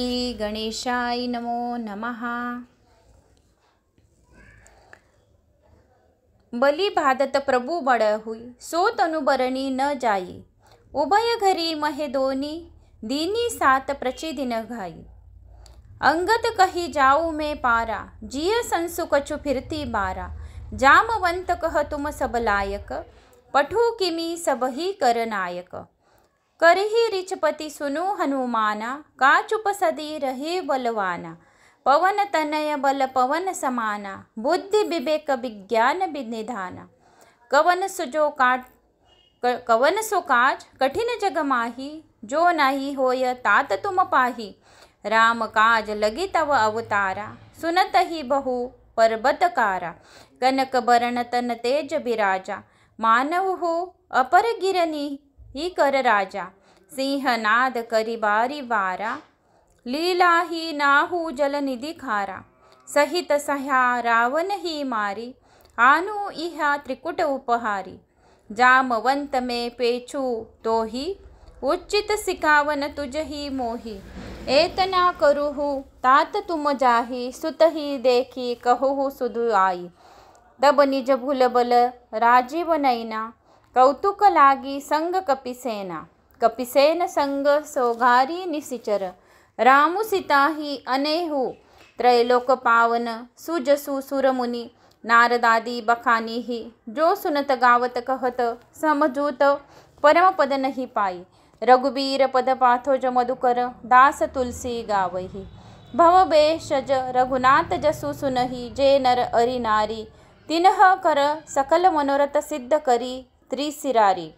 श्री गणेशाय नमो नमः। बलि भादत प्रभु बड़ हुई, सो तनु बरणी न जाई। उभय घरी महे दोनी, दीनी सात प्रचिदिन घाई। अंगत कही जाऊ मैं पारा, जिय संसु कछु फिरती बारा। जामवंत कह तुम सब लायक, पठु किमी सब ही कर नायक। करही रिचपति सुनु हनुमाना, का चुप सदी रहे बलवाना। पवन तनय बल पवन समाना, बुद्धि विवेक विज्ञान विनिधाना। कवन सो काज कठिन जग माही, जो नाही होय तात तुम पाही। राम काज लगी तव अवतारा, सुनत ही बहु परबतकारा। कनक बरन तन तेज बिराजा, मानव हो अपर गिरनी ही कर राजा। सिंहनाद करी बारी बारा, लीला ही नाहू जल निधि खारा। सहित सह्या रावण ही मारी, आनु इहा त्रिकुट उपहारी। जामवंत में पेचू तो ही, उचित सिखावन तुझ ही मोही। एतना करुहु तात तुम जाही, सुत ही देखी कहुहु सुधु आई। तब निज भूल बल राजीव नैना, कौतुक लागी संग कपिसेना। कपिसेन संग सोघारी निसिचर, रामु सीता ही अनेहु। त्रैलोक पावन सुजसु सुरमुनि, नारदादि बखानी ही। जो सुनत गावत कहत समझूत, परम पद नहीं पाई। रघुबीर पद पाथो ज मधुकर, दास तुलसी गावही। भव बेशज रघुनाथ जसु सुनहि, जे नर अरि नारी। तिन्ह कर सकल मनोरथ सिद्ध करी, त्रिशिरारी।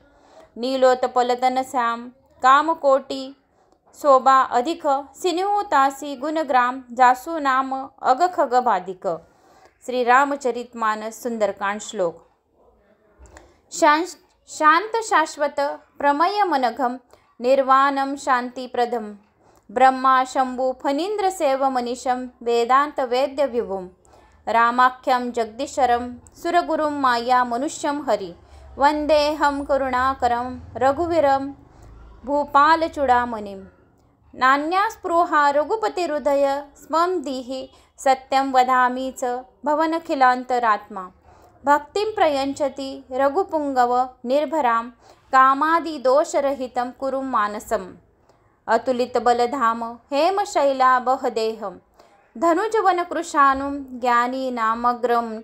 नीलोत्पल तन श्याम काम कोटि, शोभा अधिक। सिन्हु तासी गुणग्राम, जासु नाम अग खग बाधिक। श्री रामचरितमानस सुंदरकांड श्लोक। शांत शाश्वत प्रमय मनघम, निर्वाणम शांतिप्रदम। ब्रह्मा शंभु फणींद्र सेव मनीषम, वेदांत वेद्य विभुम। रामाख्यम जगदीशरम, सुरगुरुम माया मनुष्यम हरि। वंदेहम करुणाकरम, रघुवीरम भूपालचूडामणिं। नान्यास्पृहा रघुपति हृदय, स्मं दीहि सत्यं वदामि च भवनखिलान्तरात्मा। भक्तिं प्रयच्छति रघुपुंगव निर्भरां, कामादिदोषरहितं कुरु मानसम्। अतुलितबलधाम हेमशैलाबहदेहं, धनुजवनकृशानुं ज्ञानीनामग्रं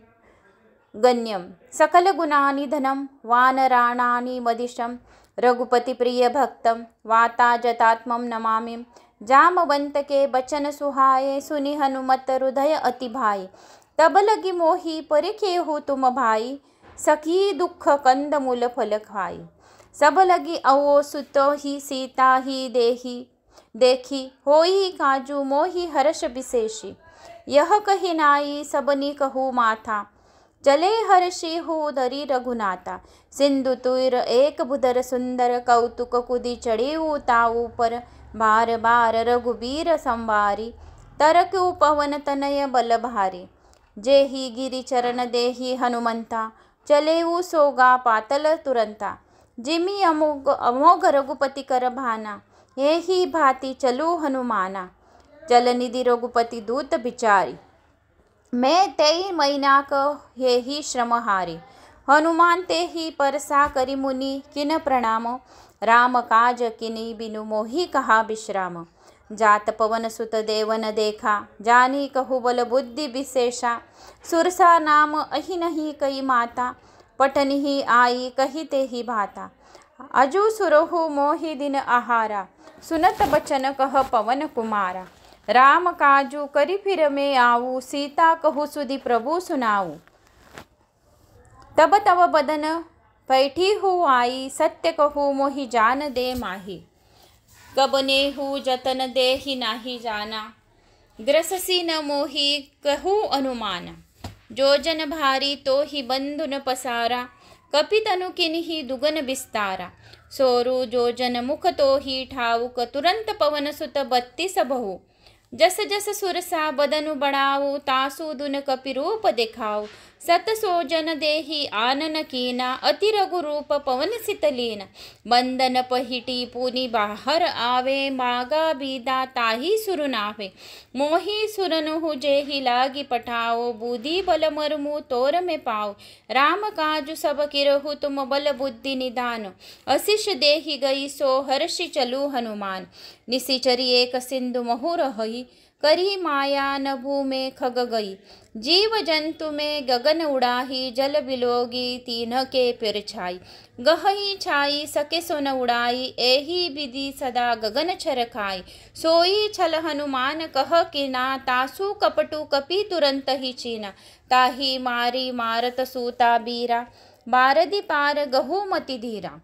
गण्यं। सकलगुणानिधनं वानराणानि मदिशं, रघुपतिप्रियभक्तं वाताजतात्मं नमामि। जामवंतके बचन सुहाए, सुनि हनुमत हृदय अति भाई। तब लगी मोहि परिखेहु तुम भाई, सखी दुख कंद मूल फल खाई। सब लगी अवो सुत ही सीता ही देखी, होई काजू मोहि हर्ष विशेषी। यह कही नाई सबनी कहू माथा, चले हर्षि हो धरी रघुनाथा। सिंधु तुर एक बुधर सुंदर, कौतुक कुदी चढ़ी ताऊ पर। बार बार रघुबीर संवारी, तरकु पवन तनय बल भारी। जेहि गिरि चरण देहि हनुमंता, चलेऊ सोगा पातल तुरंता। जिमि अमोघ रघुपति कर भाना, एहि भांति चलू हनुमाना। चल निधि रघुपति दूत बिचारी, मैं तेई मैनाक हे ही श्रम हारी। हनुमान ते ही परसा करि मुनि किन प्रणाम। राम काज किनि बिनु मोहि कहा विश्राम। जात पवन सुत देवन देखा, जानी कहु बल बुद्धि विशेषा। सुरसा नाम अहि नहीं कई माता, पठनिहि आई कही ते ही भाता। अजु सुरहु मोहि दिन आहारा, सुनत बचन कह पवन कुमारा। राम काजू करी फिर में आऊ, सीता कहु सुधि प्रभु सुनाऊ। तब तब बदन पैठी हु आई, सत्य कहू मोहि जान दे माही। कब नेहु जतन देहि नाही जाना, ग्रससी न मोहि कहू अनुमाना। जो जन भारी तो ही बंधु न पसारा, कपितनु किन्हि दुगन विस्तारा। सोरु जो जन मुख तो ही ठाऊक, तुरंत पवन सुत 32 बहु। जस जस सुरसा बदनु बढ़ाऊ, तासु दुन कपि रूप दिखाऊ। सत सोजन देही आनन कीना, अति रघुरूप पवन सितलीन। बंदन पहिटी पुनि बाहर आवे, मागा बीदा ताही सुर नावे। मोही सुरनुहु जेहि लागी पठाओ, बुद्धि बल मरमु तोर में पाओ। राम काजु सब किरहु तुम बल बुद्धि निदान, अशिष देहि गई सो हर्षि चलु हनुमान। निशिचरी एक सिंधु महु रही, करी माया नभु में खग गई। जीव जंतु में गगन उड़ाही, जल बिलोगी तीन के पिर छाई। गहई छाई सके सोन उड़ाई, एही विधि सदा गगन छर खाई। सोई छल हनुमान कह किना, तासु कपटु कपि तुरंत ही चीना। ताही मारी मारत सूता बीरा, बारदी पार गहु मति धीरा।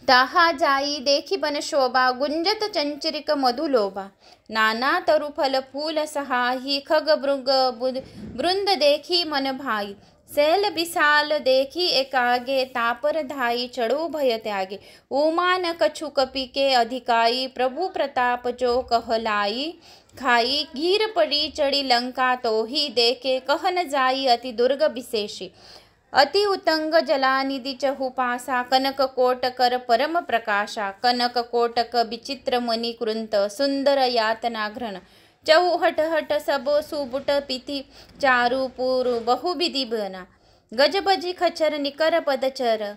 ताहा जाई देखी बन शोभा, गुंजत चंचरिक मधुलोभा। नाना तरु फल फूल सहाही, खग मृग वृंद देखी मन भाई। सैल विशाल देखी एकागे, तापर धाई चढ़ो भय त्यागे। उमान कछु कपि के अधिकाई, प्रभु प्रताप जो कहलाई। खाई घीर पड़ी चढ़ी लंका, तो ही देखे कह न जाई अति दुर्ग विशेषी। अति उतंग जलानिधि चहु पासा, कनक कोटकर परम प्रकाशा। कनक कोटक विचित्र मणि कृंत, सुंदर यातना घ्रन। चहु हट हट सब सुबुट पिति, चारु पुरु बहुविधि बना। गजबजी खचर निकर पदचर,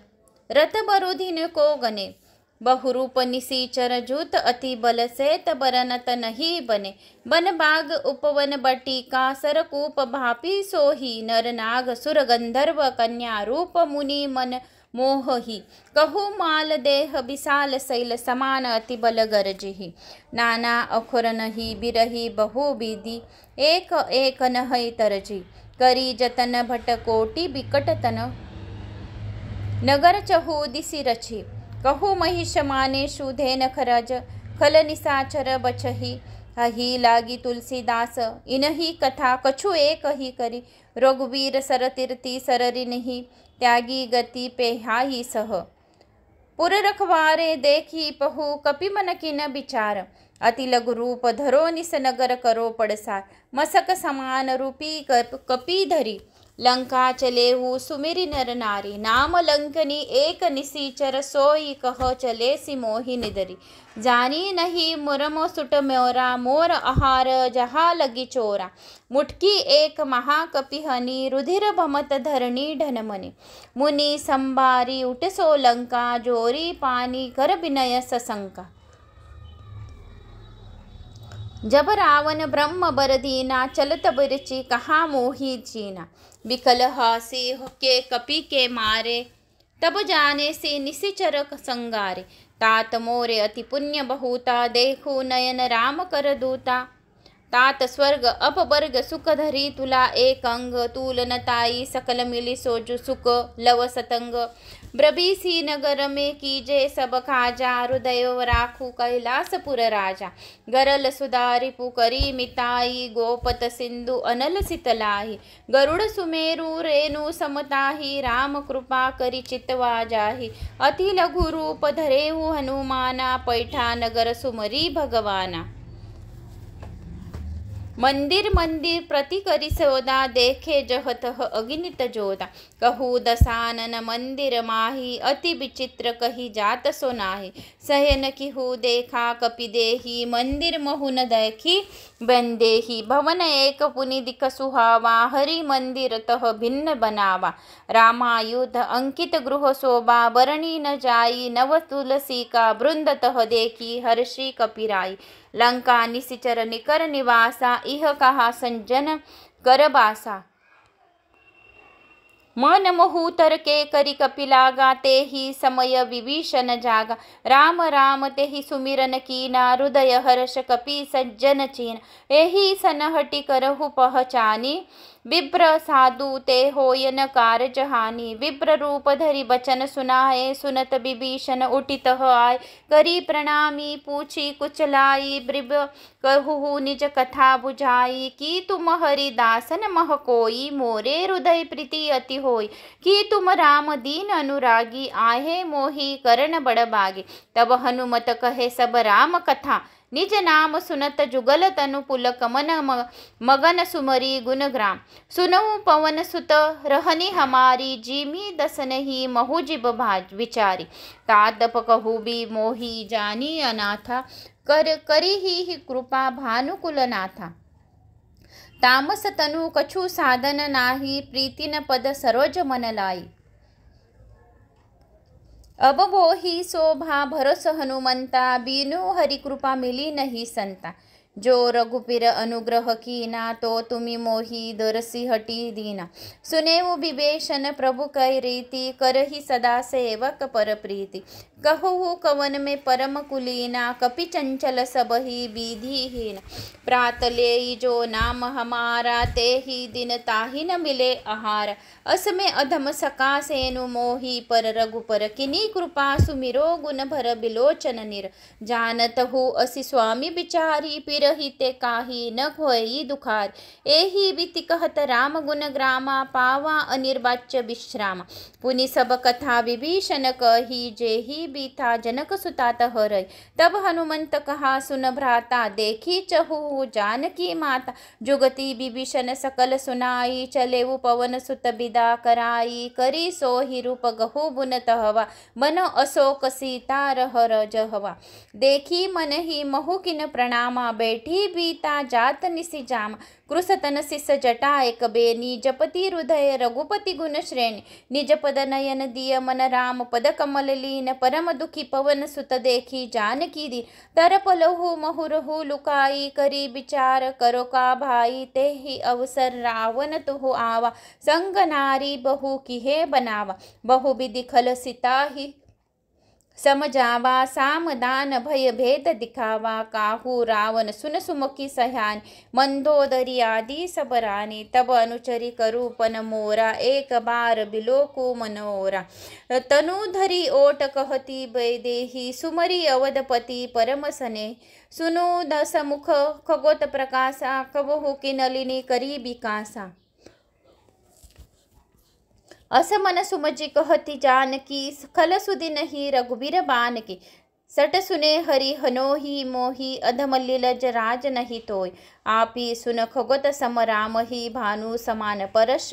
रत बरुधिन को गने। बहुरूप निसीचर जूत अति बल, सेत बरनत नहीं बने। बन बाग उपवन बटिका, सरकूप भापी सोही। नर नाग सुर गंधर्व कन्या, रूप मुनि मन मोहही। कहु माल देह विशाल शैल, समान अति बल गरजिहि। नाना अखुर नहीं बिरही बहु विधि, एक एक नहै तरजी। करी जतन भट कोटि बिकट तन, नगर चहु दिसि रछि। कहु महिष माने शुधेन खरज, खल निसाचर बचही। अही लागी तुलसीदास, इनही कथा कछु एक ही करी। रघुवीर सर तीर्ति सररिनहि, त्यागी गति पेहाई सह। पुर रखवारे देखी पहु, कपि मन किन विचार। अति लघु रूप धरो निस नगर करो पड़सार। मसक समान रूपी कपि धरी, लंका चलेहु सुमिरि नर नारी। नाम लंकनी एक निसीचर, सोई कह चले सि मोहि निदरी। जानी नहीं मुरम सुट मोरा, मोर आहार जहा लगी चोरा। मुठकी एक महाकपि हनी, रुधिर भमत धरणी ढनमनि। मुनि संबारी उठ सो लंका, जोरी पानी कर विनय सशंका। जब रावण ब्रह्म बर दीना, चलत बिरचि कहा मोहि चीना। विकल हासी के कपि के मारे, तब जाने से निशिचर संगारे। तात मोरे अति पुण्य बहुता, देखो नयन राम कर दूता। तात स्वर्ग अपवर्ग सुख धरी, तुला एक अंग। तूल नताई सकल मिली सोजु सुख, लव सतंग। ब्रबीसी नगर में कीजे सब काजा, हृदय राखू कैलासपुर राजा। गरल सुधारि पुकरी मिताई, गोपत सिंधु अनल सितलाही। गरुड़ सुमेरु रेणु समताही, राम कृपा करि चितवा जाही। अति लघु रूप धरेहु हनुमाना, पैठा नगर सुमरी भगवाना। मंदिर मंदिर प्रति करि सोदा, देखे जह तह अगिनित जोदा। कहु दसानन मंदिर माही, अति विचित्र कही जात सो नाही। सहन किहु देखा कपि देही, मंदिर महु न देखी बंदेही। भवन एक पुनि दिख सुहावा, हरि मंदिर तह भिन्न बनावा। रामायुध अंकित गृह शोभा, बरणी न जाई। नव तुलसी का वृंद तह देखी, हर्षि कपिराई। लंका निशिचर निकर निवासा, इह कहा संजन कर बासा। मन मोहु तर के करि कपिलागा, ते ही समय विभीषण जागा। राम राम ते ही सुमिरन कीना, हृदय हर्ष कपि सज्जन चीन। एही सनहटि करहु पहचानी, विप्र साधु ते होय न कारज हानि। विप्र रूप धरि बचन सुनाए, सुनत विभीषण उठितः आय। करी प्रणामी पूछी कुचलाई, ब्रिब कहु निज कथा बुझाई। कि तुम हरि दासन मह कोई, मोरे हृदय प्रीति अति होई। कि तुम राम दीन अनुरागी, आहे मोहि करण बड़ बागे। तब हनुमत कहे सब राम कथा, निज नाम सुनत जुगल तनु पुलक मन मगन सुमरी गुणग्राम। सुनऊ पवन सुत रहनी हमारी जिमी दसन ही महुजिब भाज विचारी। तातप कहू बी मोही जानी अनाथा करी ही कृपा भानुकुलनाथा। तामस तनु कछु साधन नाही प्रीतिन पद सरोज मन लाई। अब बोही शोभा भरोस हनुमंता बीनु हरि कृपा मिली नहीं संता। जो रघुपीर अनुग्रह कीना तो तुम्ही मोही दरसी हटी दीना। सुनेऊ विभीषण प्रभु कै रीति करही सदा सेवक पर प्रीति। कहु कवन में परम कुलीना कपि चंचल सबही विधिहीन। प्रात लेई जो नाम हमारा ते ही दिन ताहि न मिले आहार। अस में अधम सका सेनु मोही पर रघुपर किनी कृपा सुमिरो गुण भर बिलोचन निर। जानत हूँ असि स्वामी बिचारी पिरहिते काही न होई दुखार। एही बीति कहत राम गुण ग्रामा पावा अनिर्वाच्य विश्राम। पुनि सब कथा विभीषण कही जेही बीथा जनक सुतात हरय। तब हनुमंत कहा सुन भ्राता देखी चहु जानकी माता। जुगति विभीषण सकल सुनाई चलेऊ पवन सुत बिदा कराई। करी सोहि रूप गहु बुन तहवा बनो अशोक सीता रहर जहवा। देखी मन ही महु किन प्रणामा बैठी बीता जात निसि जाम। कृसतन सिस जटा एक बेनी जपति हृदय रघुपति गुण श्रेणी। निज पद नयन दिय मन राम पद कमल लीन। परम दुखी पवन सुत देखी जानकी दी। तरपलहु महुरहु लुकाई करी विचार करो का भाई। ते ही अवसर रावण तुहु आवा संग नारी बहु किहे बनावा। बहु विधि खल सीता ही समझावा साम दान भय भेद दिखावा। काहू रावण सुन सुमुखी सह्यान मंदोदरी आदि सबरानी। तब अनुचरी करूपन मोरा एक बार बिलोकु मनोरा। तनु धरी ओट कहती बैदेही सुमरी अवधपति परम सने। सुनु दस मुख खगोत प्रकाशा कबहु की नलिनी करी बिकासा। अस मन सुमजी कहती जानकी खल सुधि नहीं रघुबीर बान की। सट सुने हरि हनोही मोही अधम लीलज राज नहीं तोय। आपी सुन खगोत सम राम ही भानु समान परश।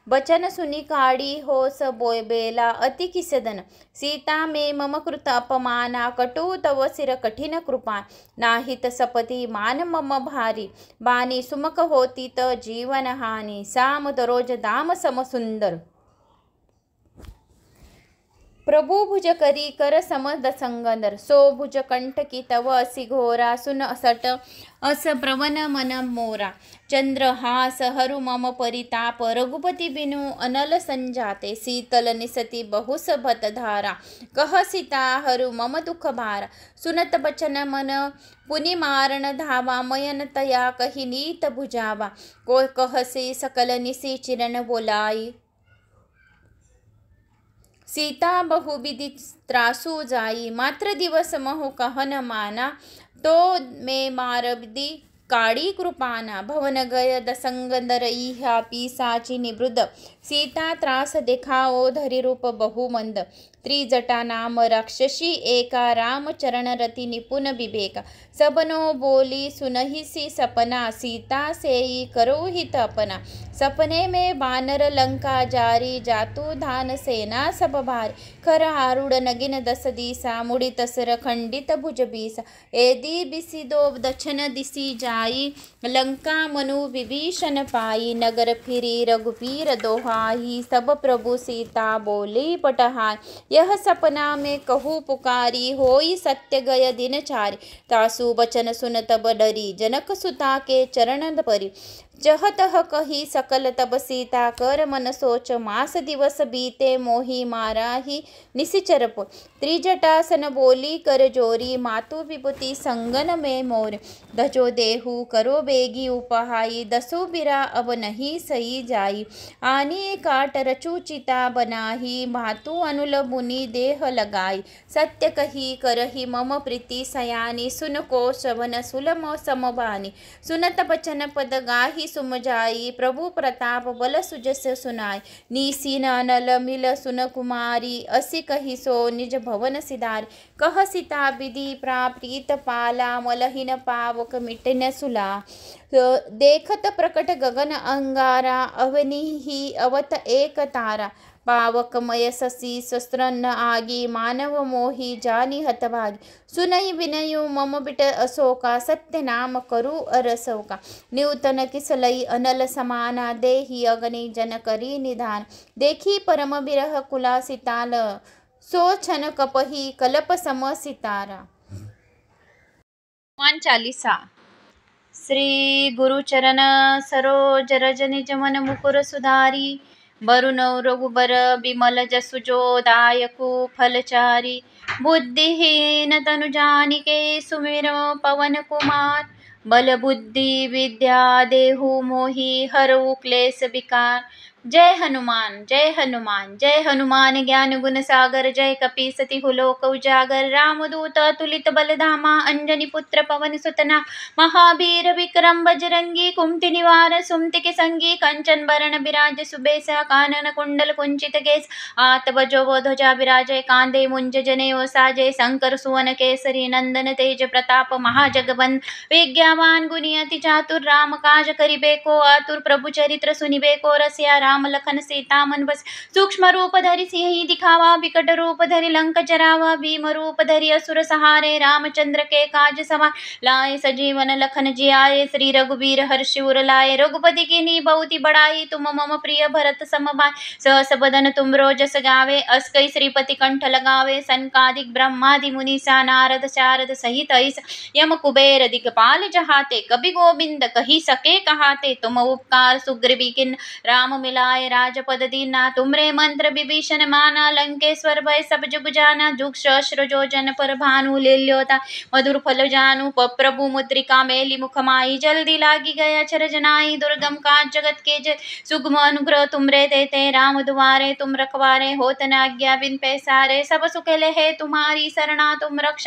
बचन सुनि काड़ी होस बोय बेला अति किसदन। सीता में मम कृत अपमाना कटु तव सिर कठिन कृपा। नाहित सपति मान मम भारी बानी सुमक होती त जीवन हानि। साम दरोज दाम सम सुंदर प्रभु भुज करी कर समद संगंदर। सो भुज कंठ की तव असि घोरा सुन असट अस प्रवन मन मोरा। चंद्रहास हरु मम परिताप रघुपति बिनु अनल संजाते। शीतल निसति बहुस भत धारा कह सीता हरु मम दुख भारा। सुनत बचन मन पुनि मारण धावा मयन तया कही नीत भुजावा। को कहसी सकल निसी चिरन बोलाई। सीता बहुविधि त्रासु जाई मात्र दिवस महु कहन माना। तो में मारविधि काड़ी कृपाना। भवन गय दसंगंदर इहा पिसाची निवृद। सीता त्रास देखाओ धरि रूप बहुमंद। त्रिजटा नाम राक्षसी एका राम चरण रति निपुण विवेका। सबनो बोली सुनहि सी सपना सीता सेई करो हित अपना। सपने में बानर लंका जारी जातु धान सेना सब भारी। खर आरूढ़ नगिन दस दिशा मुड़ी तसर खंडित भुज बीसा। एदी बिसी दो दक्षिण दिशि जाई लंका मनु विभीषण पाई। नगर फिरी रघुपीर दोहाई सब प्रभु सीता बोली पटहाई। यह सपना में कहू पुकारी होई सत्य गय दिन चारी। तासु बचन सुन तब डरी जनक सुता के चरण परी। जह तह कही सकल तब सीता कर मन सोच। मास दिवस बीते मोही मारा ही निशिचर पो। त्रिजटासन बोली कर जोरी मातु विभूति संगन में मोर। धजो देहु करो बेगी उपहाई दसो बिरा अब नहीं सही जाई। आनी काट रचु चिता बनाही मातु अनुल मुनि देह लगाई। सत्य कही करही मम प्रीति सयानी सुन को श्रवण सुलम समबानी। सुनत बचन पद गाही सुम जाई प्रभु प्रताप बल सुजस सुनाई। नीसी नल मिल सुन कुमारी असी कही सो निज भवन सिधारी। कह सीता विधि प्राप्रीत पाला मलहीन पावक मिटन सुला देखत प्रकट गगन अंगारा अवनी ही अवत एक तारा पावकमय ससी शस्त्रन्न आगी मानव मोही जानी हतभागी सुनई विनयु मम बिट अशोका सत्य नाम करू अरसोका न्यूतन किसलई अनल समाना देही अग्नि जन करी निधान देखी परम बिरह कुला सिताल सो छन कपही कलप सम सितारा। हनुमान चालीसा। श्री गुरुचरण सरोज रज निज मन मुकुर सुधारी वरुण रघुबर बिमल जसु जो दायकु फलचारी बुद्धिहीन तनु जानिके सुमिरो पवन कुमार बल बुद्धि विद्या देहु मोहि हरऊ क्लेश विकार। जय हनुमान जय हनुमान जय हनुमान ज्ञान गुण सागर जय कपीसति हुलोक उजागर रामदूत अतुलित बलधामा अंजनी पुत्र पवन सुतना महावीर विक्रम बजरंगी कुमति निवार सुमति के संगी कंचन बरण बिराज सुबेसा कानन कुंडल कुंचित केस आत बजो ध्वजा विराजय कांधे मुंज जनेऊ साजय शंकर सुवन केसरी नंदन तेज प्रताप महाजगवंत विज्ञावान गुणी अति चातुर राम काज करिबेको आतुर प्रभु चरित्र सुनिबेको रसिया राम लखन सीता मन बस सूक्ष्म रूप धरि सिंहि दिखावा विकट रूप धरि लंक जरावा भीम रूप धरि असुर सहारे रामचंद्र के काज सवार लाए सजीवन लखन जियाए श्री रघुबीर हर्षि उर लाए रघुपति कीन्ही बहुत बड़ाई तुम मम प्रिय भरत सम भाई सहस बदन तुमरो जस गावे अस्कई श्रीपति कंठ लगावे सनकादिक ब्रह्मादि मुनीसा नारद शारद सहित ऐस यम कुबेर दिगपाल जहाते कवि गोविंद कही सके कहाते तुम उपकार सुग्रीवी किन राम मिलाए राजपद दीना तुमरे मंत्र विभीषण माना लंकेश्वर भय सब जुग जाना जुग सहस्र जो जन पर भानु लेल्योता मधुर फल जानू प्रभु मुद्रिका मेली मुख माई जल्दी लागी गया चर जनाई दुर्गम काज जगत के जय सुगम अनुग्रह तुमरे देते राम दुआरे तुम रखवारे होत न आज्ञा बिन पैसारे सब सुख ले तुम्हारी शरणा तुम रक्ष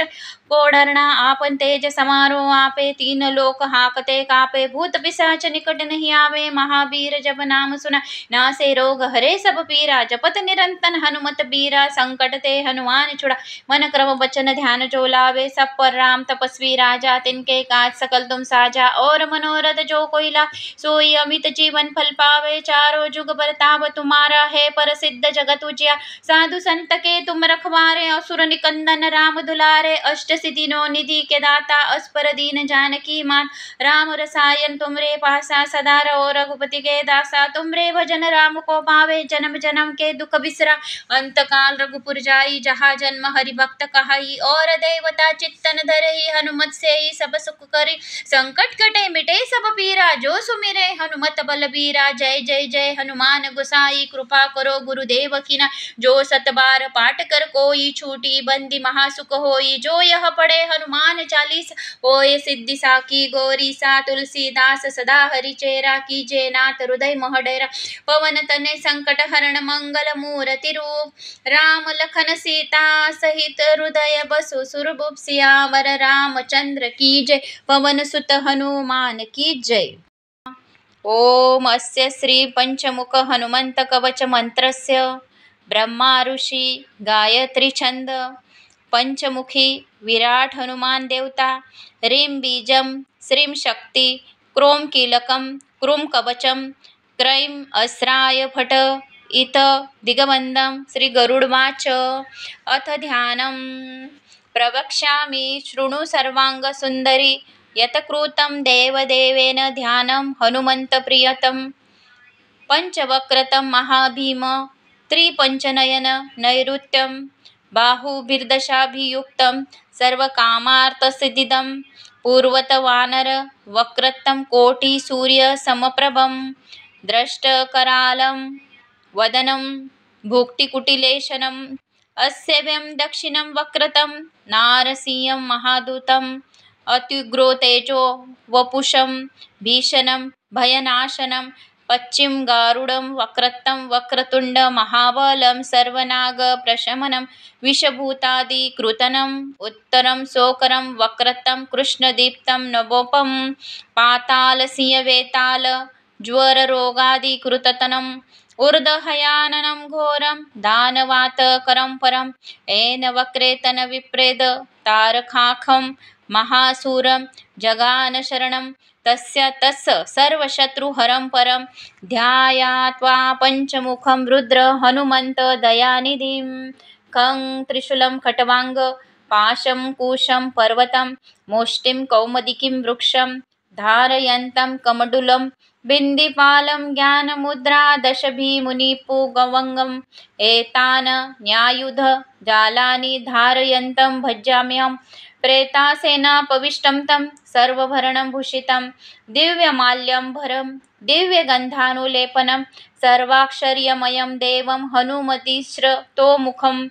को डरना आपन तेज समारो आपे तीन लोक हाकते कापे भूत पिशाच निकट नहीं आवे महावीर जब नाम सुना नासे रोग हरे सब पीरा जपत निरंतन हनुमत बीरा संकट ते हनुमान छुड़ा मन क्रम वचन ध्यान जो लावे सब पर राम तपस्वी राजा तिनके काज सकल तुम साजा और मनोरथ जो कोई ला सोई अमित जीवन फल पावे चारों जुग बरताव तुम्हारा है पर सिद्ध जगत उजिया साधु संत के तुम रखवारे असुर निकंदन राम दुलारे अष्ट सिद्धिनो निधि के दाता अस्पर दीन जानकी मान राम रसायन तुमरे पासा सदा रहो रघुपति के दासा तुमरे भजन राम को पावे जन्म जन्म के दुख बिसरा अंत काल रघुपुर जाई जहाँ जन्म हरि भक्त कहाई और देवता चित्तन धरहि हनुमत से ही सब सुख करी संकट कटे मिटे सब पीरा जो सुमिरे हनुमत बलबीरा जय जय जय हनुमान गोसाई कृपा करो गुरुदेव कीना जो सत बार पाठ कर कोई छूटी बंदी महासुख होई जो यह पढ़े हनुमान चालीस होए सिद्धि साकी गौरी सा तुलसीदास सदा हरि चेरा कीजे नाथ हृदय महडेरा पवन तने संकट हरण मंगल मूर्ति रूप राम लखन सीता सहित हृदय बसु सुरभूप सियावर रामचंद्र की जय पवन सुत हनुमान की जय। ओम अस्य श्री पंचमुख हनुमंत कवच मंत्रस्य ब्रह्मा ऋषि गायत्री छंद पंचमुखी विराट हनुमान देवता ह्रीं बीजम श्रीं शक्ति क्रोम कीलकम क्रूम कवचम क्रैं अस्राय फट इत दिगबंधम श्री गरुडवाच अथ ध्यानं प्रवक्ष्यामि शृणु सर्वांग सुंदरी यतकृतं देवदेवेन ध्यानं हनुमंत प्रियतम पंचवक्रतं महाभीम त्रिपंचनयन नैऋत्यं बाहुभिर्दशाभियुक्तं सर्वकामार्थसिद्धिदं पूर्वत वानर वक्रत्तं कोटि सूर्य समप्रभं दृष्टकरालं वदनं भुक्तिकुटिलेशनम् अस्यव्यं दक्षिणं वक्रतं नारसिंहं महादूतम् अत्युग्रो तेजो वपुषं भीषणं भयनाशनं पश्चिम गारुडं वक्रत्तं वक्रतुंड महाबलं सर्वनाग प्रशमनं विषभूतादिकृतनं उत्तरं शोकरं वक्रत्तं कृष्णदीप्तं नवोपं पातालसिंहवेताल ज्वररोगादिकृततनं ऊर्ध्वहयाननं घोरं दानवातकरं परं येन वक्रेतन विप्रेद तारकाखं महासूरं जगान शरणं तस्य तस्य सर्वशत्रुहरं परं ध्यायात्वा पञ्चमुखं रुद्र हनुमन्त दयानिधिं खं त्रिशूलं खट्वांग पाशं कुशं पर्वतं मुष्टिं कौमुदिकीं वृक्षं धारयन्तं कमण्डलुं बिन्दिपालं ज्ञानमुद्रा दशभिमुनिपुगवङ्गम् एतान् न्यायुध जालानि धारयन्तं भजाम्यहं प्रेतासेनापविष्टं तं सर्वभरणं भूषितं दिव्यमाल्यं भरं दिव्यगन्धानुलेपनं सर्वाक्षर्यमयं देवं हनुमतिस्रतोमुखं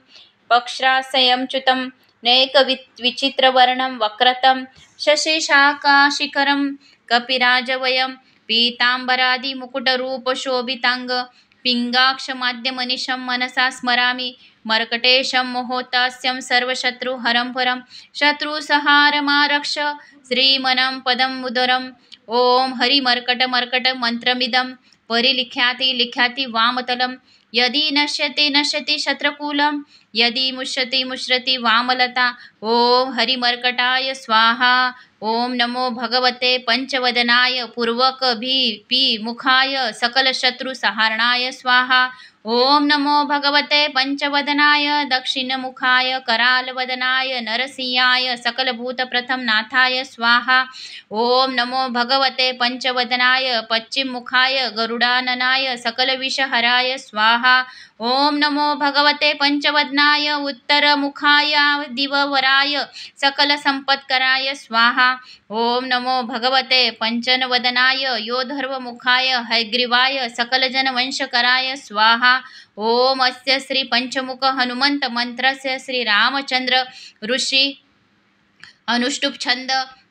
पक्षाश्रयं च्युतं नेकविचित्रवर्णं वक्रतं शशिशाखाशिखरं कपिराजवयं पीताम्बरादिमुकुटरूपशोभिताङ्ग पिङ्गाक्षमाद्यमनिशं मनसा स्मरामि मर्कटेशं मोहोतास्यं सर्वशत्रुहरं परं शत्रुसंहारमारक्ष श्रीमनं पदं उदरम् ॐ हरिमर्कटमर्कटमन्त्रमिदं परिलिख्याति वामतलं यदि नश्यति नश्यति शत्रुकुलं यदि मुष्यति वामलता ॐ हरिमर्कटाय स्वाहा ॐ नमो भगवते पंचवदनाय पूर्वकभिमुखाय सकलशत्रुसंहारणाय स्वाहा ॐ नमो भगवते पंचवदनाय दक्षिणमुखाय करालवदनाय नरसिंहाय सकलभूतप्रथमनाथाय स्वाहा ॐ नमो भगवते पंचवदनाय पश्चिममुखाय गरुडाननाय सकलविषहराय स्वाहा ॐ नमो भगवते पंचवदनाय उत्तरमुखाय दिववराय सकलसम्पत्कराय स्वाहा ॐ नमो भगवते पंचवदनाय योधर्वमुखाय हयग्रीवाय सकलजनवंशकराय स्वाहा ॐ अस्य श्री पंचमुख हनुमंत मंत्रस्य श्री रामचंद्र ऋषि अनुष्टुप छंद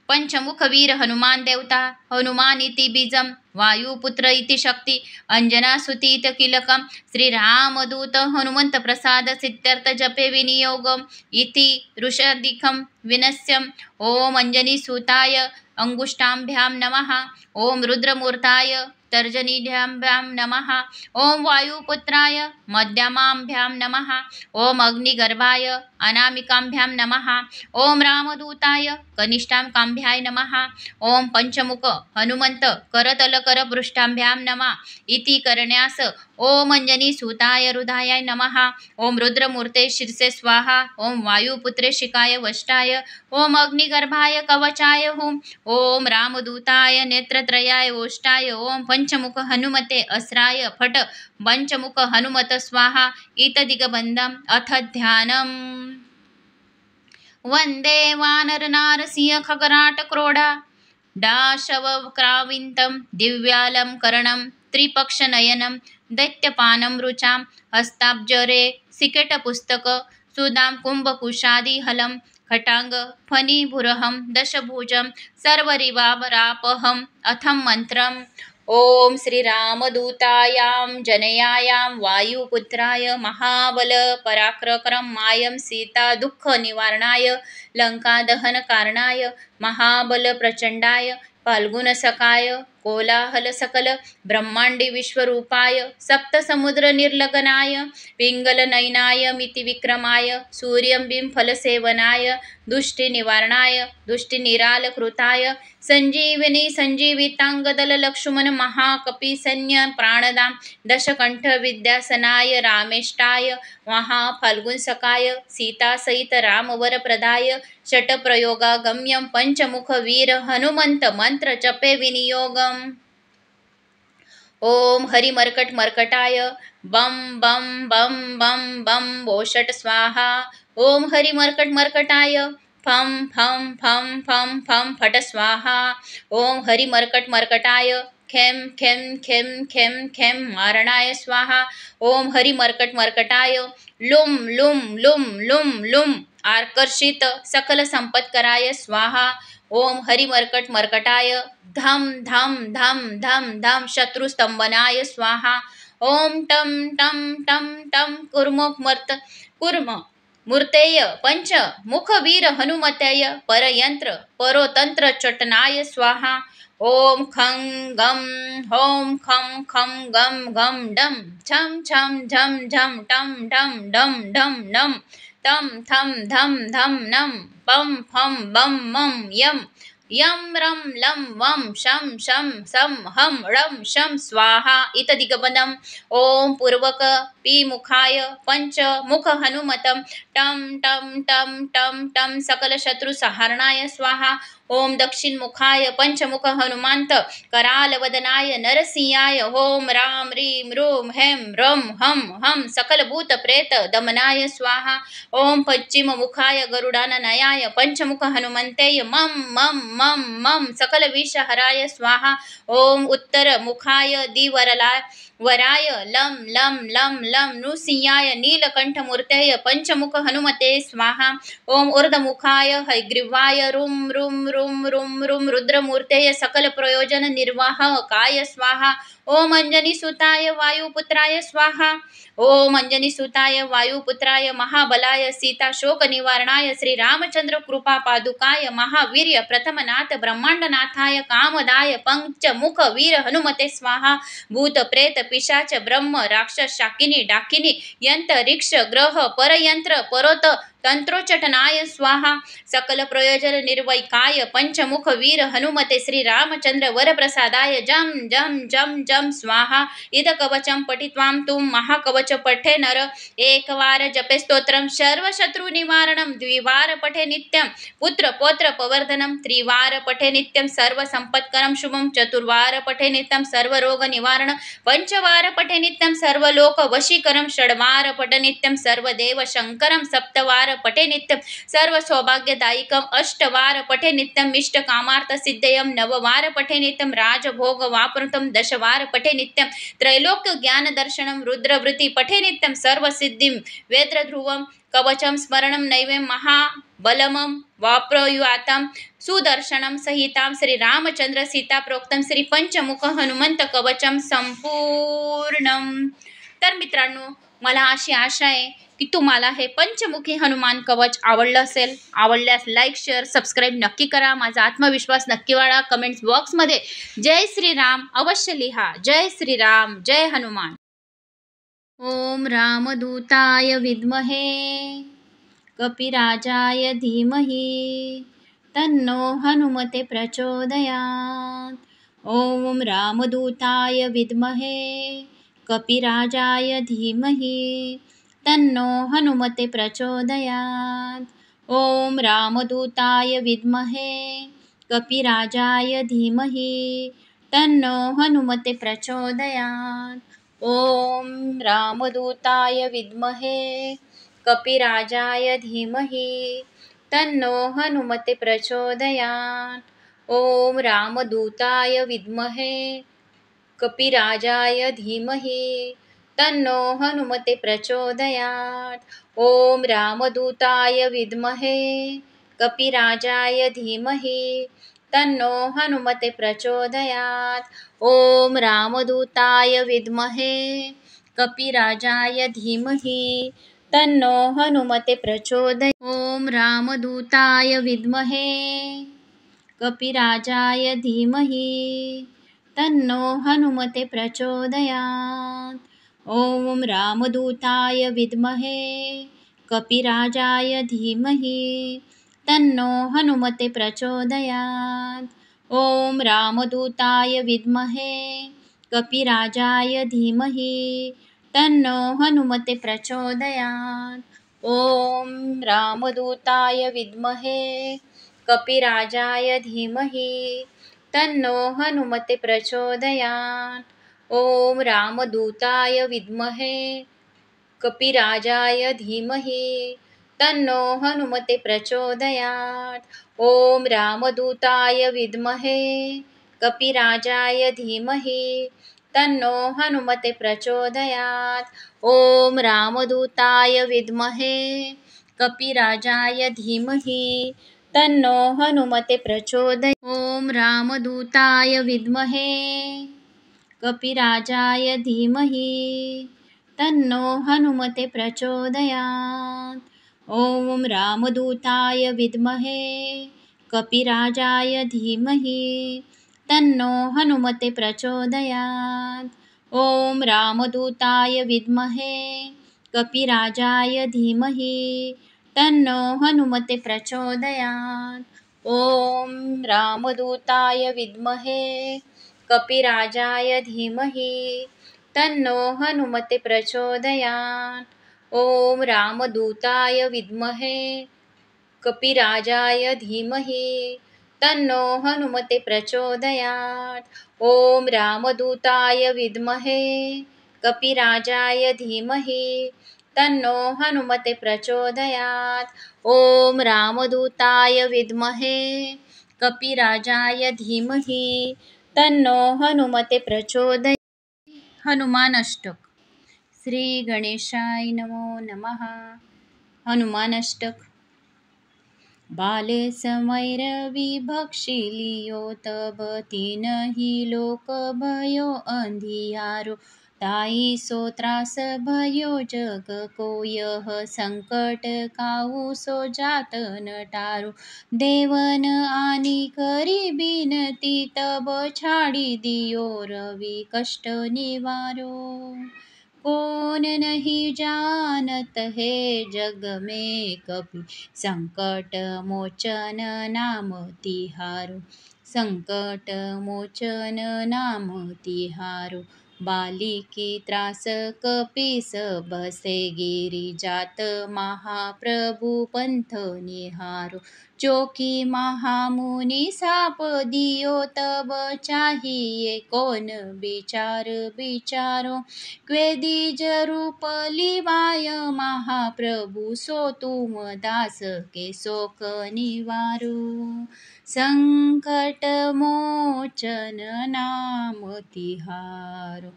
पंचमुख वीर हनुमान देवता हनुमान इति बीजम वायुपुत्र इति शक्ति अंजनासुति इति कीलकम श्रीरामदूत हनुमंत प्रसाद सिद्ध्यर्थ जपे विनियोगम इति ऋषाधिकम विनस्यम ओम अंजनीसुताय अंगुष्ठाभ्यां नमः ओम रुद्रमूर्ताय तर्जनीभ्यां नमः ओम वायुपुत्राय मध्यमाभ्यां नमः ओम अग्निगर्भाय अनामिकाभ्यां नमः ओम रामदूताय कनिष्ठाकाभ्याय नमः ओम पंचमुख हनुमंत करतलकरपृष्ठाभ्यां नमः इति करण्यास ओम अंजनीसुताय हृदयाय नमः ओम रुद्रमूर्ते शिरसे स्वाहा ओम वायुपुत्रे शिखाय वष्टाय ओम अग्निगर्भाय कवचाय हुम ओम रामदूताय नेत्रत्रयाय ओष्टाय ओम पंचमुख हनुमते अस्राय फट पंचमुख हनुमत स्वाहा इतदिगबन्धम् अथ ध्यानम् वन्दे वानरनारसिंह खगराट क्रोडा डाशवक्राविन्तं दिव्यालं करणं त्रिपक्षनयनं दैत्यपानं रुचां हस्ताब्जरे सिकेटपुस्तक सुदां कुम्भकुशादिहलं खटांग फणिभुरहं दशभुजं सर्वरिवारापहम् अथं मन्त्रम् ओम श्रीरामदूतायां जनयायां वायुपुत्राय महाबल पराक्रममायं सीता दुःख निवारणाय लंकादहनकारणाय महाबल प्रचंडाय फाल्गुनसखाय कोलाहल सकल ब्रह्मांडी विश्वरूपाय सप्तसमुद्र निर्लग्नाय पिंगलनयनाय मितिविक्रमाय सूर्यंबिं फलसेवनाय दुष्टिनिवारणाय दुष्टिनिरालकृताय संजीवनी संजीवितांगदल लक्ष्मण महाकपिसैन्य प्राणदां दशकंठ विद्यासनाय रामेष्टाय महाफाल्गुनसखाय सीतासहित रामवरप्रदाय षटप्रयोगागम्यं पंचमुख वीर हनुमंत मंत्र जपे विनियोगम् ओम हरिमर्कट मर्कटाय बम बम बम बम बम ओषट स्वाहा ओम हरिमर्कट मर्कटाय फम फम फम फम फम फट स्वाहा ओम हरिमर्कट मर्कटाय खेम खेम खेम खेम खेम मारणाय स्वाहा ओम हरिमर्कट मर्कटाय लुम लुम लुम लुम लुम आकर्षित सकल संपत्कराय स्वाहा ओम हरिमर्कट मर्कटाय धम धम धम धम धम शत्रुस्तंभनाय स्वाहा ओम टम टम टम टम कुर्म मूर्तेय पंच मुखवीर हनुमतेय परयंत्र परोतंत्र चटनाय स्वाहा ओम खं गम होम खं खं गम गम डम छम छम झम झम टम डम डम डम नम तम थम धम धम नम पम फम बम मम यम यम रम लं वम शम शम सम हम ळम शम स्वाहा इतदिगपदम् ओम पूर्वक पिमुखाय पंच मुख हनुमतं टम टम टम टम टम सकल शत्रु संहारणाय स्वाहा ओम दक्षिण मुखाय पंचमुख हनुमांत कराल वदनाय नरसिंहाय ओम राम रीम रूम हेम रम हम हम सकल भूत प्रेत दमनाय स्वाहा ओम पश्चिम मुखाय गरुडाननयाय पंचमुख हनुमंतेय मम मम मम मम सकल विषहराय स्वाहा ओम उत्तर मुखाय दिवरलाय वराय लम लम लम लम नृसिंहाय नीलकंठ मूर्तेय पंचमुख हनुमते स्वाहा ओम ऊर्ध्वमुखाय हयग्रीवाय रुम रुम रुम रुम रुम रुद्रमूर्तेय सकल प्रयोजन निर्वाह काय स्वाहा ओम अंजनी सुताय वायुपुत्राय स्वाहा ओम अंजनी सुताय वायुपुत्राय महाबलाय सीता शोक निवारणाय श्री रामचंद्र कृपा पादुकाय महावीर्य प्रथमनाथ ब्रह्मांडनाथाय कामदाय पंचमुख वीर हनुमते स्वाहा भूत प्रेत पिशाच ब्रह्म राक्षस शाकिनी डाकिनी यंतरिक्ष ग्रह परयंत्र परोत तंत्रोचटनाय स्वाहा सकल प्रयोजन निर्वैकाय पंचमुख वीर हनुमते श्री रामचंद्र वरप्रसादाय जम जम जम जम स्वाहा इद कवचम पठित्वाम तुम महाकवच पठे नर एकवार जपे स्तोत्रम सर्व शत्रु निवारणम द्विवार पठे नित्यम पुत्र पौत्र पवर्धनम त्रिवार पठे नित्यम सर्व संपत्करम शुभम चतुर्वार पठे नित्यम सर्व रोग निवारण पंचवार पठे नित्यम सर्व लोक वशीकरम षड्वार पठे नित्यम सर्व देव शंकरम सप्तवार पठे नित्यम सर्व सौभाग्यदायिकम अष्टवार पठे नित्यम इष्ट कामार्थ सिद्धयम नववार पठे नित्यम राजभोग वापृतम दशवार पठे नित्यम त्रैलोक्य ज्ञान दर्शनम रुद्रवृत्ति पठे नित्यम सर्व सिद्धिम वेद्र ध्रुवम कवचम स्मरणम नैवे महाबलमं वाप्रयुआतं सुदर्शनम सहितां श्री रामचंद्र सीता प्रोक्तम श्री पंचमुख हनुमंत कवचम संपूर्णम। तर मित्रांनो, मला अशी आशा आहे की तुम्हाला हे पंचमुखी हनुमान कवच आवडलं असेल। आवडल्यास लाईक शेअर सबस्क्राईब नक्की करा। माझा आत्मविश्वास नक्की वाढा। कमेंट्स बॉक्समध्ये जय श्रीराम अवश्य लिहा। जय श्रीराम, जय हनुमान। ओम रामदूताय विद्महे कपिराजाय धीमहि तन्नो हनुमते प्रचोदयात्। ओम रामदूताय विद्महे कपिराजाय धीमहि तन्नो हनुमते प्रचोदयात्। ओम रामदूताय विद्महे कपिराजाय धीमहि तन्नो हनुमते प्रचोदयात्। ओम रामदूताय विद्महे कपिराजाय धीमहि तन्नो हनुमते प्रचोदयात्। ओम रामदूताय विद्महे कपिराजाय धीमहि तन्नो हनुमते प्रचोदयात्। ओम रामदूताय विद्महे कपिराजाय धीमहि तन्नो हनुमते प्रचोदयात्। ओम रामदूताय विद्महे कपिराजाय धीमहि तन्नो हनुमते प्रचोदयात्। ओम रामदूताय विद्महे कपिराजाय धीमहि तन्नो हनुमते प्रचोदयात्। ओम रामदूताय विद्महे कपिराजाय धीमहि तन्नो हनुमते प्रचोदयात्। ओम रामदूताय विद्महे कपिराजाय धीमहि तन्नो हनुमते प्रचोदयात्। ओम रामदूताय विद्महे कपिराजाय धीमहि तन्नो हनुमते प्रचोदयात्। ओम रामदूताय विद्महे कपिराजाय धीमहि तन्नो हनुमते प्रचोदयात्। ओम रामदूताय विद्महे कपिराजाय धीमहि तन्नो हनुमते प्रचोदयात्। ओम रामदूताय विद्महे कपिराजाय धीमहि तन्नो हनुमते प्रचोदयात्। ओम रामदूताय विद्महे कपिराजाय धीमहि तन्नो हनुमते प्रचोदयात्। ॐ रामदूताय विद्महे कपिराजाय धीमहि तन्नो हनुमते प्रचोदयात्। ॐ रामदूताय विद्महे कपिराजाय धीमहि तन्नो हनुमते प्रचोदयात्। ॐ रामदूताय विद्महे कपिराजाय धीमहि तन्नो हनुमते प्रचोदयात्। ॐ रामदूताय विद्महे कपिराजाय धीमहि तन्नो हनुमते प्रचोदयात्। ॐ रामदूताय विद्महे कपिराजाय धीमहि तन्नो हनुमते प्रचोदयात्। ॐ रामदूताय विद्महे कपिराजाय धीमहि तन्नो हनुमते प्रचोदयात्। हनुमान अष्टक। श्री गणेशाय नमो नमः। हनुमान अष्टक। बाले समय रवि भक्षी लियो तब तीनहि लोक भयो अंधियारो ताई सो त्रास भयो जग को यह संकट काहू सो जात न टारो देवन आनी करी बिनती तब छाड़ी दियो रवि कष्ट निवारो कौन नहीं जानत है जग में कभी संकट मोचन नाम तिहारो संकट मोचन नाम तिहारो बालिकी त्रास कपीस बसे गिरी जात महाप्रभु पंथ निहारो चौकी महामुनि साप दियो तब चाहिए कौन विचार विचारो क्वेदीज रूप लिवाय महाप्रभु सो तुम दास के शोक निवारो संकट मोचन नाम तिहारो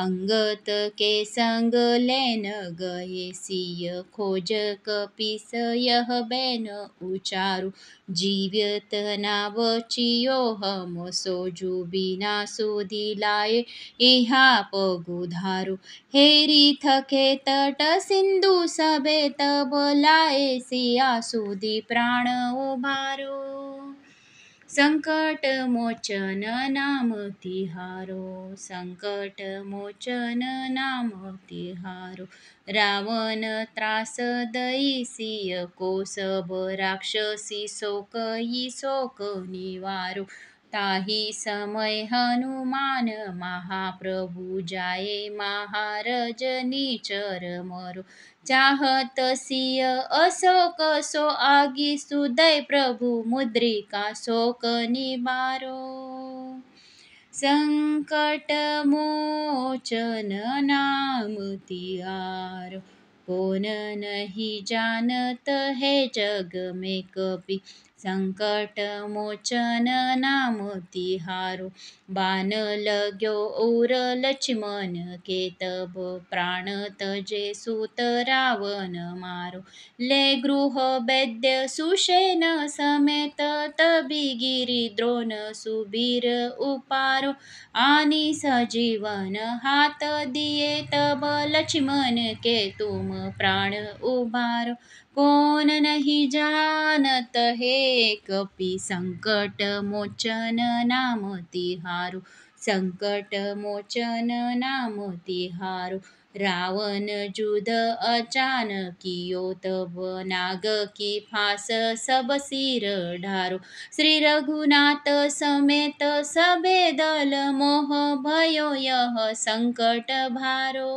अंगत के संग लेन गए सिय खोज कपीस यह बैन उचारु जीव्यत नाव चियो हम सोजु बिना सुधी लाए इहा पगुधारो हेरी थके तट सिंधु सबे तब लाए सिया सुधी प्राण उभारो संकट मोचन नाम तिहारो संकट मोचन नाम तिहारो रावण त्रास दई सिय को सब राक्षसी शोक निवारो ताही समय हनुमान महाप्रभु जाए महाराज नीचर मरो चाहत सिय अशोक सो आगी सुदय प्रभु मुद्रिका शोक निवारो संकट मोचन नाम तिहारो कौन नहीं जानत है जग में कभी संकट मोचन नाम तिहारो बाण लाग्यो और लक्ष्मण के तब प्राण तजे सूत रावण मारो ले गृह वैद्य सुषेण समेत तबी गिरी द्रोण सुबीर उपारो आनी सजीवन हाथ दिए तब लक्ष्मण के तुम प्राण उबारो कौन नहीं जानत है कपि संकट मोचन नाम तिहारो संकट मोचन नाम तिहारो रावण जुद अचानकियो तब नाग की फास सब सिर ढारो श्री रघुनाथ समेत सबे दल मोह भयो यह संकट भारो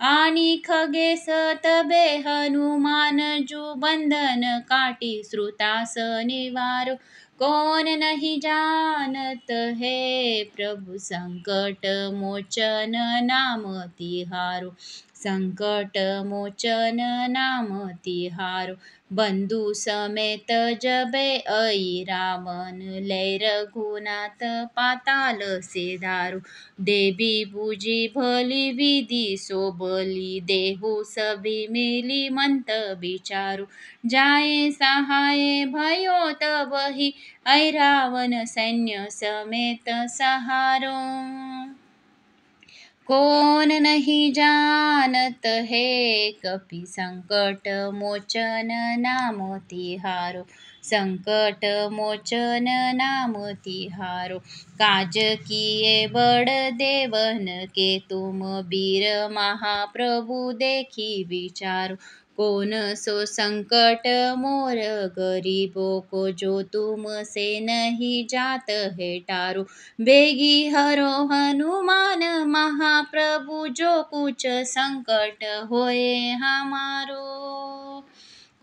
आनी खगेश तबे हनुमान जु बंधन काटी श्रुतास निवारो कौन नहीं जानत है प्रभु संकट मोचन नाम तिहारो संकट मोचन नाम तिहारो बंधु समेत जबे आई रावण ले रघुनाथ पाताल से धारो देवी पूजी भली विधि सोबली देहु सभी मिली मंत विचारो जाए सहाय भयो तब ही ऐ रावण सैन्य समेत सहारो कौन नहीं जानत है कपि संकट मोचन नाम तिहारो। संकट मोचन नाम तिहारो। काज किए बड़ देवन के तुम बीर महाप्रभु देखी विचारो। कौन सो संकट मोर गरीबों को जो तुम से नहीं जात है टारो। बेगी हरो हनुमान महाप्रभु जो कुछ संकट होए हमारो।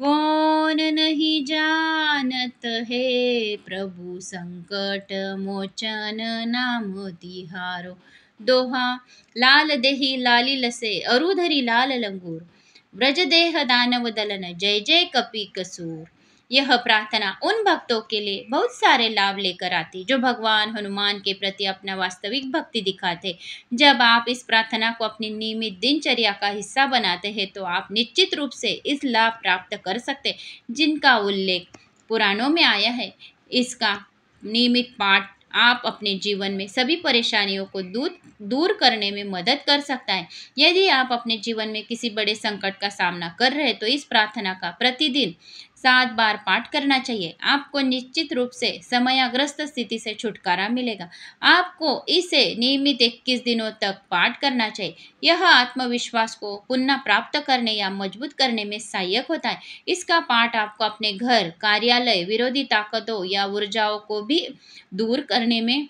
कौन नहीं जानत है प्रभु संकट मोचन नाम तिहारो। दोहा। लाल देही लाली लसे अरुधरी लाल लंगूर। ब्रज देह दानव दलन जय जय कपि कसूर। यह प्रार्थना उन भक्तों के लिए बहुत सारे लाभ लेकर आती जो भगवान हनुमान के प्रति अपना वास्तविक भक्ति दिखाते। जब आप इस प्रार्थना को अपनी नियमित दिनचर्या का हिस्सा बनाते हैं तो आप निश्चित रूप से इस लाभ प्राप्त कर सकते जिनका उल्लेख पुराणों में आया है। इसका नियमित पाठ आप अपने जीवन में सभी परेशानियों को दूर करने में मदद कर सकता है। यदि आप अपने जीवन में किसी बड़े संकट का सामना कर रहे हैं तो इस प्रार्थना का प्रतिदिन 7 बार पाठ करना चाहिए। आपको निश्चित रूप से समयाग्रस्त स्थिति से छुटकारा मिलेगा। आपको इसे नियमित 21 दिनों तक पाठ करना चाहिए। यह आत्मविश्वास को पुनः प्राप्त करने या मजबूत करने में सहायक होता है। इसका पाठ आपको अपने घर, कार्यालय, विरोधी ताकतों या ऊर्जाओं को भी दूर करने में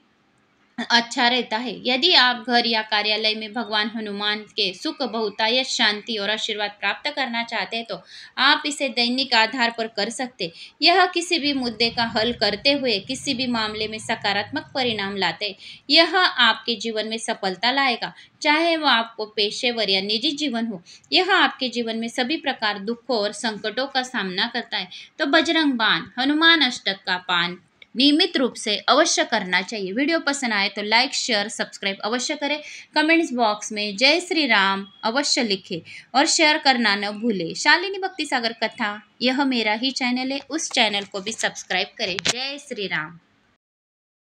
अच्छा रहता है। यदि आप घर या कार्यालय में भगवान हनुमान के सुख, बहुतायत, शांति और आशीर्वाद प्राप्त करना चाहते हैं तो आप इसे दैनिक आधार पर कर सकते। यह किसी भी मुद्दे का हल करते हुए किसी भी मामले में सकारात्मक परिणाम लाते। यह आपके जीवन में सफलता लाएगा, चाहे वह आपको पेशेवर या निजी जीवन हो। यह आपके जीवन में सभी प्रकार दुखों और संकटों का सामना करता है। तो बजरंग बाण हनुमान अष्टक का पाठ नियमित रूप से अवश्य करना चाहिए। वीडियो पसंद आए तो लाइक, शेयर, सब्सक्राइब अवश्य करें। कमेंट्स बॉक्स में जय श्री राम अवश्य लिखें और शेयर करना न भूलें। शालिनी भक्ति सागर कथा यह मेरा ही चैनल है, उस चैनल को भी सब्सक्राइब करें। जय श्री राम।